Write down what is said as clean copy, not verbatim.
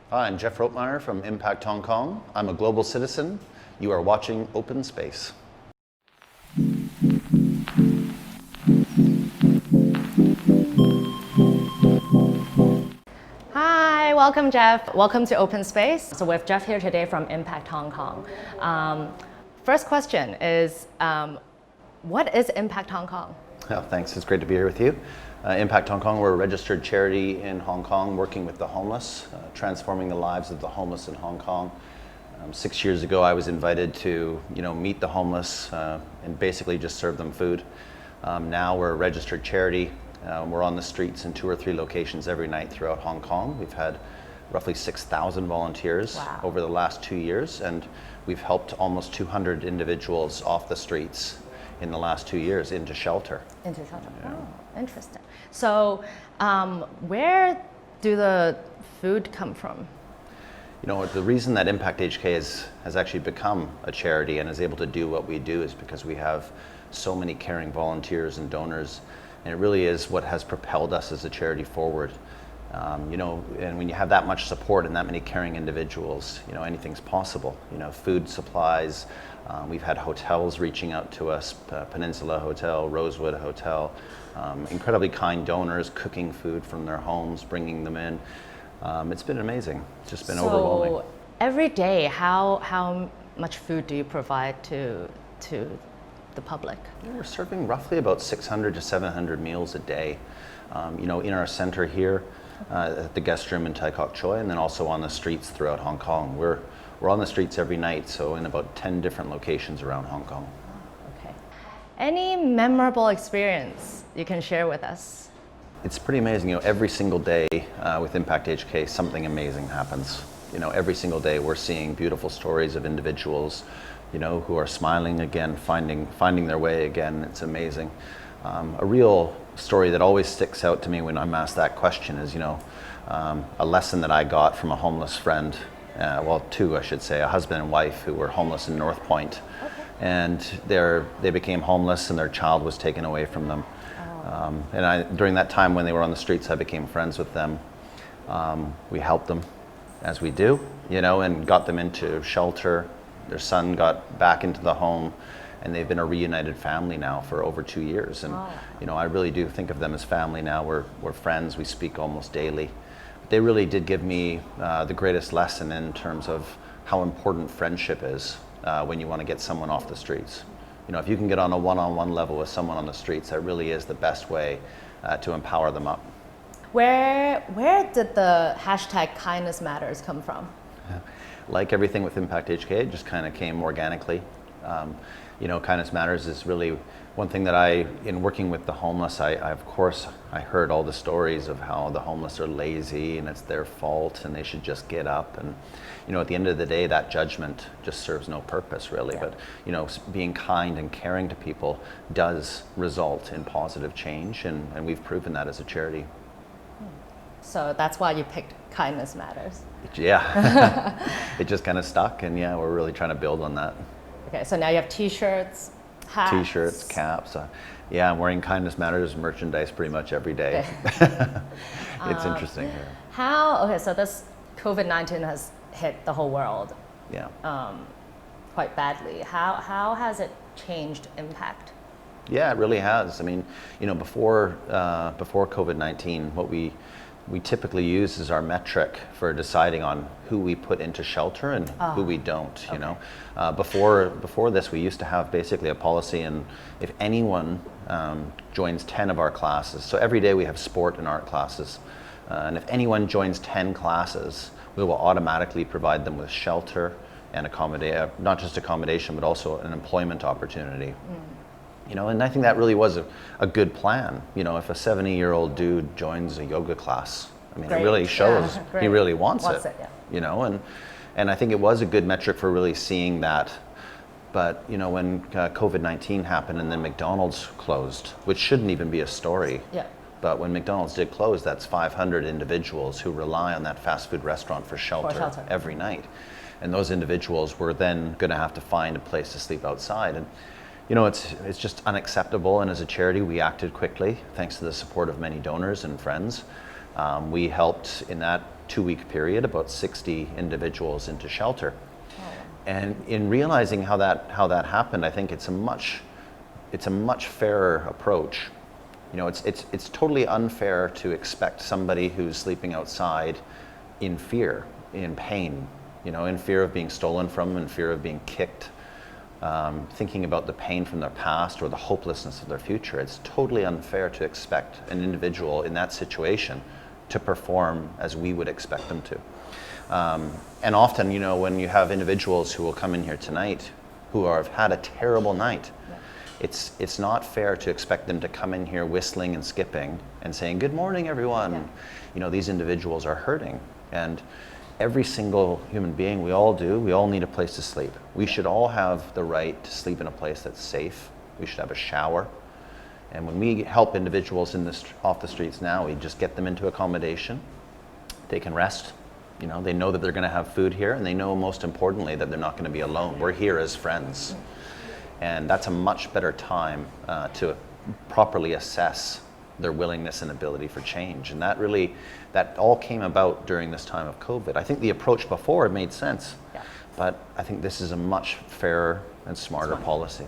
Hi, I'm Jeff Rotmeyer from Impact Hong Kong. I'm a global citizen. You are watching Open Space. Hi, welcome Jeff. Welcome to Open Space. So we have Jeff here today from Impact Hong Kong. First question is, what is Impact Hong Kong? Oh, thanks, it's great to be here with you. Impact Hong Kong, we're a registered charity in Hong Kong working with the homeless, transforming the lives of the homeless in Hong Kong. 6 years ago I was invited to meet the homeless and basically just serve them food. Now we're a registered charity. We're on the streets in 2 or 3 locations every night throughout Hong Kong. We've had roughly 6,000 volunteers over the last 2 years, and we've helped almost 200 individuals off the streets in the last 2 years into shelter. Into shelter. Yeah. Oh, interesting. So where do the food come from? The reason that Impact HK has actually become a charity and is able to do what we do is because we have so many caring volunteers and donors, and it really is what has propelled us as a charity forward. And when you have that much support and that many caring individuals, anything's possible. Food supplies, we've had hotels reaching out to us, Peninsula Hotel, Rosewood Hotel, incredibly kind donors cooking food from their homes, bringing them in. It's been amazing. It's just been overwhelming. So every day, how much food do you provide to the public? We're serving roughly about 600 to 700 meals a day. In our center here, at the guest room in Tai Kok Choi, and then also on the streets throughout Hong Kong. We're on the streets every night, so in about 10 different locations around Hong Kong. Okay. Any memorable experience you can share with us? It's pretty amazing. Every single day with Impact HK, something amazing happens. Every single day we're seeing beautiful stories of individuals, who are smiling again, finding their way again. It's amazing. A real story that always sticks out to me when I'm asked that question is, a lesson that I got from a homeless friend, well, 2, I should say, a husband and wife who were homeless in North Point. Okay. And they became homeless and their child was taken away from them. And during that time when they were on the streets, I became friends with them. We helped them, as we do, and got them into shelter. Their son got back into the home, and they've been a reunited family now for over 2 years. And I really do think of them as family now. We're friends. We speak almost daily. But they really did give me the greatest lesson in terms of how important friendship is when you want to get someone off the streets. If you can get on a one-on-one level with someone on the streets, that really is the best way to empower them up. Where did the hashtag Kindness Matters come from? Like everything with Impact HK, it just kind of came organically. Kindness Matters is really one thing that in working with the homeless, I heard all the stories of how the homeless are lazy and it's their fault and they should just get up. And, at the end of the day, that judgment just serves no purpose really. Yeah. But, being kind and caring to people does result in positive change, and we've proven that as a charity. So that's why you picked Kindness Matters. Yeah, it just kind of stuck, and yeah, we're really trying to build on that. Okay, so now you have t-shirts, hats. T-shirts, caps. Yeah, I'm wearing Kindness Matters merchandise pretty much every day. Okay. It's interesting. Okay, so this COVID-19 has hit the whole world. Yeah. Quite badly. How has it changed Impact? Yeah, it really has. I mean, before COVID-19, what we typically use as our metric for deciding on who we put into shelter and who we don't. Okay. Before this, we used to have basically a policy, and if anyone joins 10 of our classes, so every day we have sport and art classes, and if anyone joins 10 classes, we will automatically provide them with shelter and not just accommodation, but also an employment opportunity. And I think that really was a good plan. If a 70-year-old dude joins a yoga class, I mean, It really shows he really wants it. Yeah. And I think it was a good metric for really seeing that. But when COVID-19 happened and then McDonald's closed, which shouldn't even be a story. Yeah. But when McDonald's did close, that's 500 individuals who rely on that fast food restaurant for shelter every night. And those individuals were then going to have to find a place to sleep outside. And it's just unacceptable, and as a charity we acted quickly thanks to the support of many donors and friends. We helped in that 2-week period, about 60 individuals into shelter. And in realizing how that happened, I think it's a much fairer approach. You know, it's totally unfair to expect somebody who's sleeping outside in fear, in pain, you know, in fear of being stolen from, in fear of being kicked, thinking about the pain from their past or the hopelessness of their future. It's totally unfair to expect an individual in that situation to perform as we would expect them to. And often, you know, when you have individuals who will come in here tonight who have had a terrible night, it's not fair to expect them to come in here whistling and skipping and saying, "Good morning, everyone." Yeah. You know, these individuals are hurting. And every single human being, we all need a place to sleep. We should all have the right to sleep in a place that's safe. We should have a shower. And when we help individuals off the streets now, we just get them into accommodation. They can rest. You know, they know that they're going to have food here, and they know, most importantly, that they're not going to be alone. We're here as friends. And that's a much better time to properly assess their willingness and ability for change. And that all came about during this time of COVID. I think the approach before made sense, but I think this is a much fairer and smarter policy.